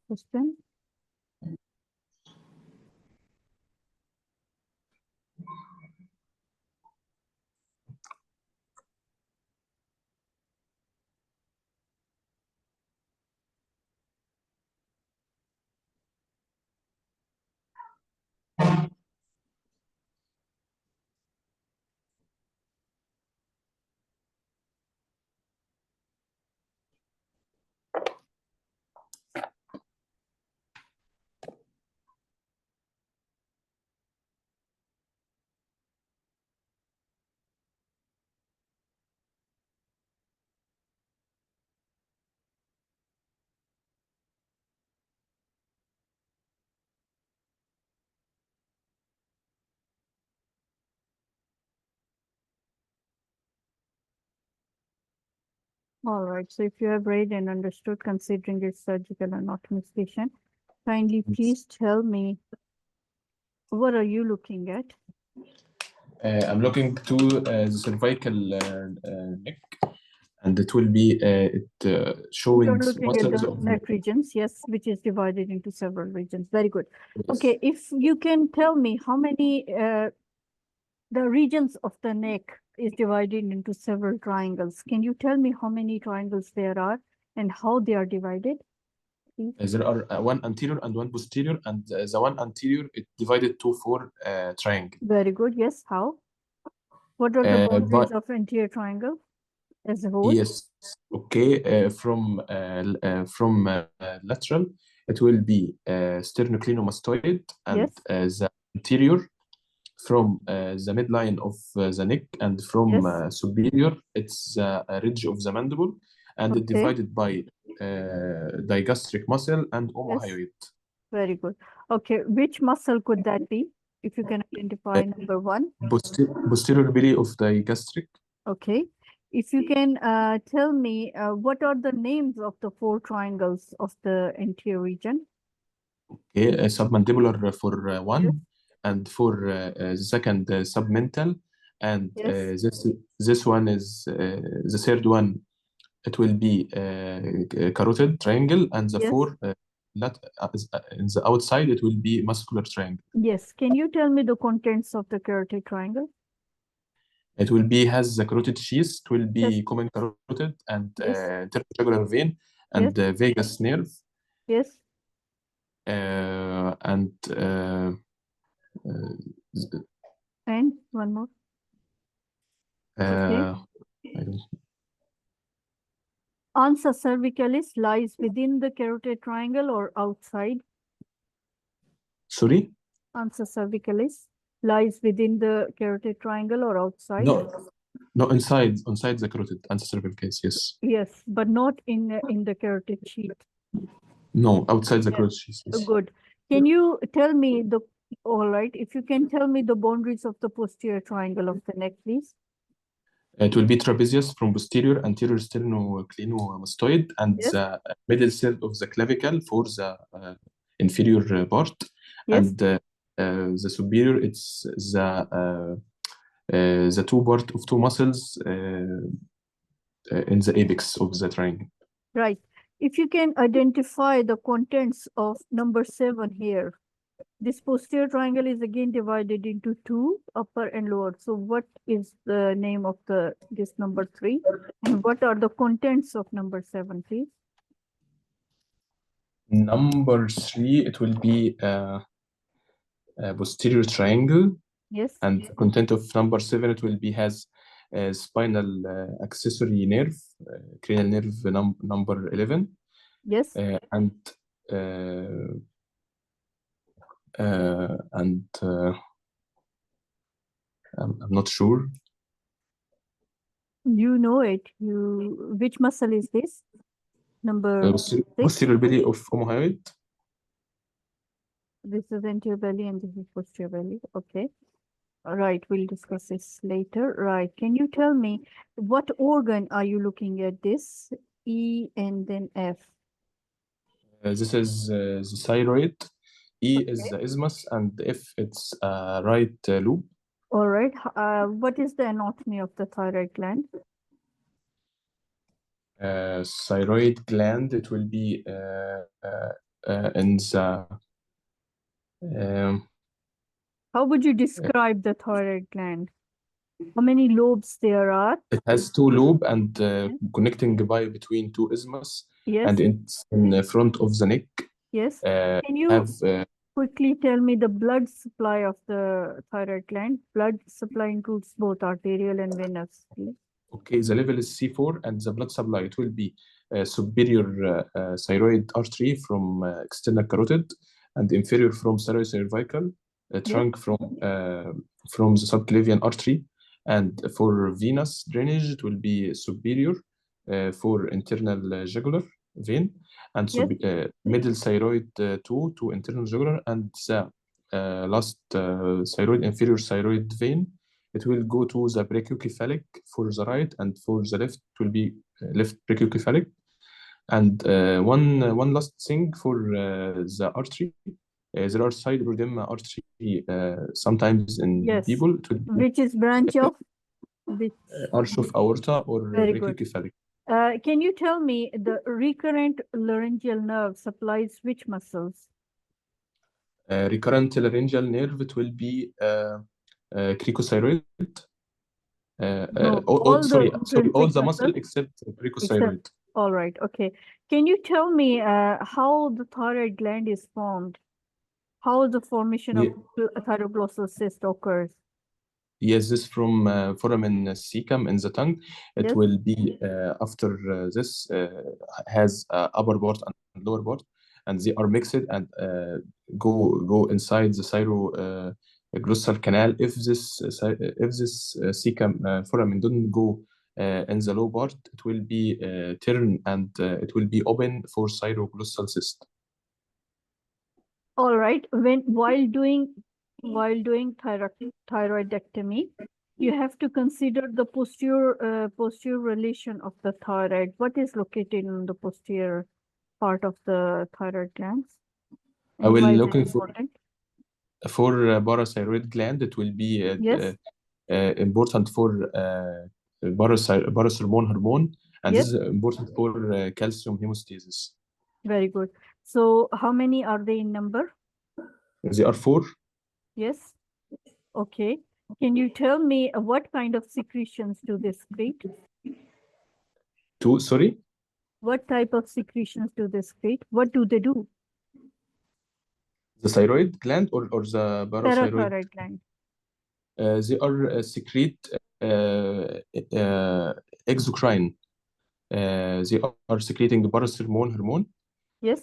question. All right, so if you have read and understood considering its surgical anatomy station, kindly please tell me, what are you looking at? I'm looking to the cervical neck, and it will be showing You're looking at muscles the of neck regions, yes, which is divided into several regions. Very good. Yes. Okay, if you can tell me how many, the regions of the neck is divided into several triangles. Can you tell me how many triangles there are and how they are divided? There are one anterior and one posterior, and the one anterior is divided to 4 triangles. Very good. Yes. How? What are the boundaries of anterior triangle as a whole? Yes. Okay. From lateral, it will be sternocleidomastoid, and Yes. the anterior from the midline of the neck, and from Yes. superior, it's the ridge of the mandible, and Okay. divided by digastric muscle and Yes. omohyoid. Very good. Okay, which muscle could that be? If you can identify number one. Posterior belly of digastric. Okay. If you can tell me what are the names of the 4 triangles of the anterior region? Okay, submandibular for one, Yes. and for the second submental, and Yes. this one is the third one. It will be carotid triangle, and the Yes. 4 in the outside it will be muscular triangle. Yes. Can you tell me the contents of the carotid triangle? It will be has the carotid sheath. It will be Yes. common carotid and Yes. tertojugular vein and vagus nerve. Yes. And And one more. Okay. I don't. Ansa cervicalis lies within the carotid triangle or outside? Sorry? Ansa cervicalis lies within the carotid triangle or outside? No, inside the carotid antecervical case, yes. Yes, but not in the carotid sheath. No, outside the carotid sheath. Yes. Good. Can you tell me all right, if you can tell me the boundaries of the posterior triangle of the neck, please? It will be trapezius from posterior, anterior sternocleidomastoid, and Yes. the middle third of the clavicle for the inferior part. Yes. And the superior, it's the 2 part of 2 muscles in the apex of the triangle. Right. If you can identify the contents of number 7 here. This posterior triangle is again divided into 2, upper and lower. So what is the name of this number 3? And what are the contents of number 7, please? Number 3, it will be a posterior triangle. Yes. And the content of number 7, it will be has spinal accessory nerve, cranial nerve number 11. Yes. And I'm not sure. You know it. Which muscle is this? Number 6? Posterior belly of omohyoid. This is anterior belly and this is posterior belly. Okay. All right, we'll discuss this later. Right. Can you tell me what organ are you looking at this? E and then F. This is the thyroid. E is the isthmus, and F it's right loop. All right. What is the anatomy of the thyroid gland? Thyroid gland, it will be in the How would you describe the thyroid gland? How many lobes there are? it has two lobe and connecting by between two isthmus, Yes, and it's in the front of the neck. yes. Uh, Can you have quickly tell me the blood supply of the thyroid gland? Blood supply includes both arterial and venous. Please. okay, the level is C4, and the blood supply, it will be superior thyroid artery from external carotid, and inferior from thyroid cervical, trunk from the subclavian artery, and for venous drainage, it will be superior for internal jugular vein, and middle thyroid to internal jugular, and the last thyroid, inferior thyroid vein, it will go to the brachiocephalic for the right, and for the left it will be left brachiocephalic. And one last thing for the artery, there are sideroedema artery sometimes in people. It will be Which is branch of which? arch of aorta or Very good. brachiocephalic. Can you tell me the recurrent laryngeal nerve supplies which muscles? Recurrent laryngeal nerve, it will be cricothyroid. No, Sorry, all intrinsic the muscle muscles? except cricothyroid. All right, okay. Can you tell me how the thyroid gland is formed? How the formation of thyroglossal cyst occurs? Yes, this from foramen cecum in the tongue. It Yes. will be after this has upper part and lower part, and they are mixed and go inside the thyroglossal canal. If this cecum foramen don't go in the low part, it will be turn and it will be open for thyroglossal cyst. All right. While doing thyroidectomy, you have to consider the posterior relation of the thyroid. What is located in the posterior part of the thyroid glands? I will Why is it looking important? for parathyroid gland. It will be Yes. important for parathormone hormone, and Yes. this is important for calcium hemostasis. Very good. So how many are they in number? They are 4. Yes. Okay. Can you tell me what kind of secretions do they secrete? 2, sorry? What type of secretions do they secrete? What do they do? The thyroid gland or the parathyroid? Parathyroid gland. They are secrete exocrine. They are secreting the parathormone hormone. Yes.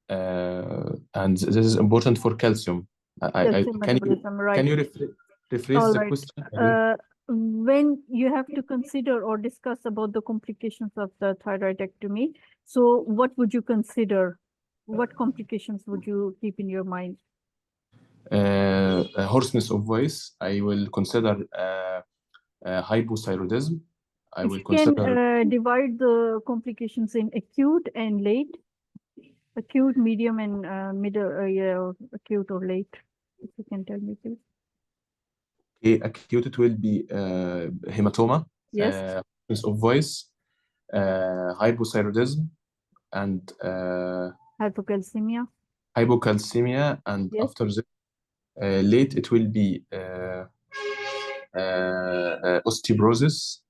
And this is important for calcium. Calcium metabolism, right. Can you rephrase All the right. question? When you have to consider or discuss about the complications of the thyroidectomy, so what would you consider? What complications would you keep in your mind? Hoarseness of voice. I will consider hypothyroidism. I will consider. Can divide the complications in acute and late, acute, medium, and middle, yeah, acute or late. If you can tell me, please. Okay, acute, it will be hematoma, Yes. hoarseness of voice, hypothyroidism, and Hypocalcemia. Hypocalcemia, and Yes. after that, late it will be osteoporosis.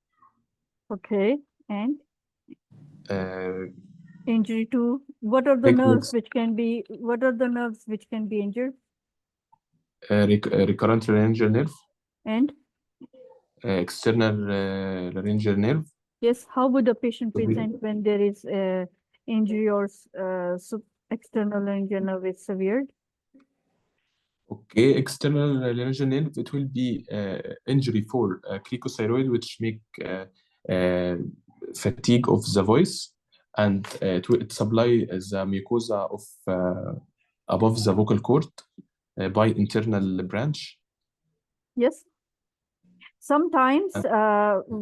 Okay, and Uh, injury to what are the nerves which can be? What are the nerves which can be injured? recurrent laryngeal nerve, And external laryngeal nerve. yes, how would a patient present when there is injury or external laryngeal nerve is severed? Okay, external laryngeal nerve, it will be injury for cricothyroid, which make fatigue of the voice, and it supply the mucosa of above the vocal cord by internal branch. Yes. Sometimes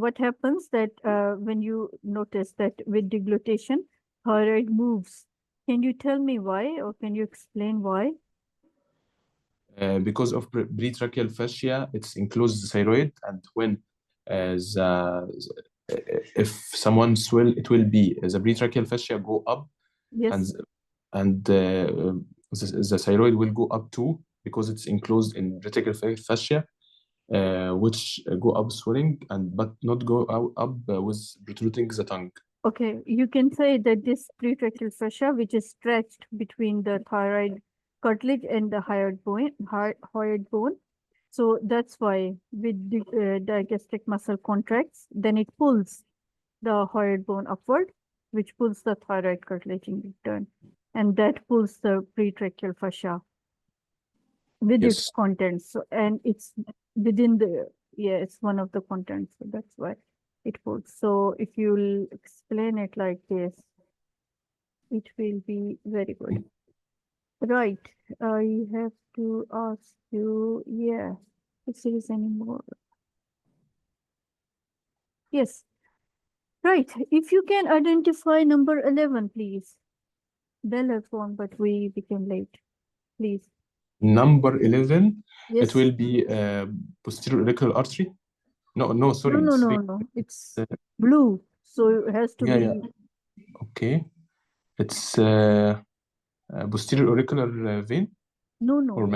what happens that when you notice that with deglutition, thyroid moves. Can you tell me why, or can you explain why? Because of pretracheal fascia, it's enclosed the thyroid, and when if someone swell, it will be the pretracheal fascia go up, Yes. and the thyroid will go up too because it's enclosed in reticular fascia, which go up swelling but not go up with protruding the tongue. Okay, you can say that this pretracheal fascia, which is stretched between the thyroid cartilage and the hyoid bone. So that's why with the digastric muscle contracts, then it pulls the hyoid bone upward, which pulls the thyroid cartilage in return. And that pulls the pretracheal fascia with its Yes. contents. So, and it's within the, yeah, it's one of the contents. So that's why it pulls. So if you'll explain it like this, it will be very good. Right. I have to ask you, yeah, if there is any more. Yes. Right. If you can identify number 11, please. Bell has gone, but we became late. Please. Number 11, Yes. it will be posterior auricular artery. No, sorry. No. It's blue. So it has to Yeah, be. yeah. Okay. It's posterior auricular vein No. or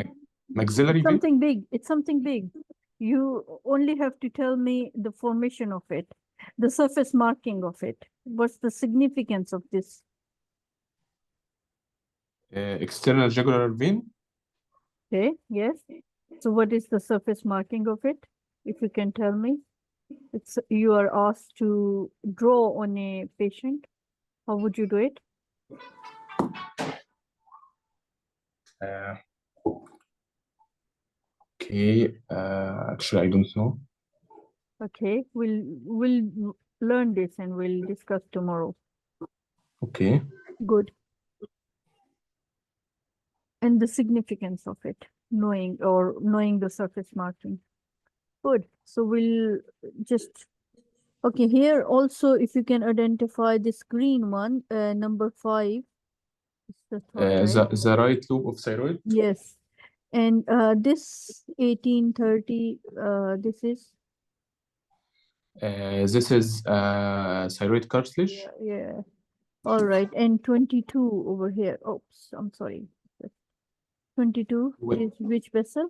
maxillary It's vein. something big. It's something big. You only have to tell me the formation of it, the surface marking of it. What's the significance of this? External jugular vein. Okay, yes. So what is the surface marking of it? If you can tell me. It's you are asked to draw on a patient. How would you do it? Okay. Actually, I don't know. Okay, we'll learn this and we'll discuss tomorrow. Okay. Good. And the significance of it, knowing the surface marking. Good. So we'll just, okay, here also, if you can identify this green one, number 5. It's the thyroid. The right lobe of thyroid. Yes. And this 1830, this is? This is thyroid cartilage. Yeah. All right. And 22 over here. Oops, I'm sorry. 22 is which vessel?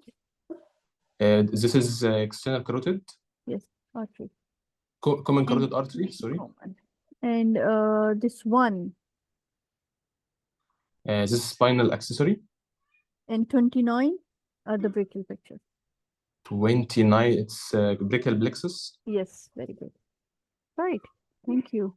This is external carotid. Yes, artery. Common carotid artery, sorry. And this one. This is spinal accessory. And 29 are the brachial picture. 29, it's brachial plexus. Yes, very good. Right. Thank you.